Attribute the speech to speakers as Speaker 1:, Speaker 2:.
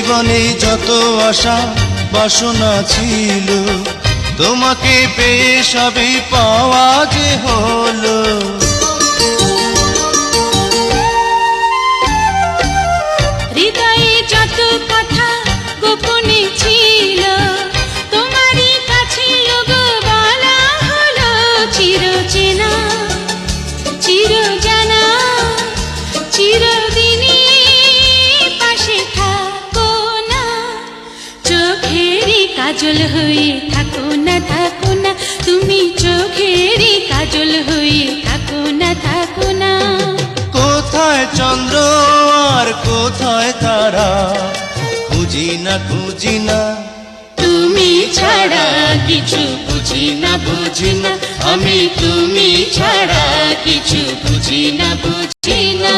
Speaker 1: জীবনে যত আশা বাসনা ছিল, তোমাকে পেয়ে সবই পাওয়া যে হলো।
Speaker 2: হৃদয়ে যত কথা গোপনে ছিল, তোমারই কাছে ওগো বলা হলো। চিরচেনা চিরজানা চিরদিনই পাশে থাকো না, চোখেরই কাজল হয়ে থাকো না, থাকো না তুমি চোখেরই কাজল হয়ে থাকো না, থাকো না।
Speaker 1: কোথায় চন্দ্র আর কোথায় তারা, খুঁজি না খুঁজি না,
Speaker 2: তুমি ছাড়া কিছু বুঝি না, বুঝি না আমি, তুমি ছাড়া কিছু বুঝি না, বুঝি না।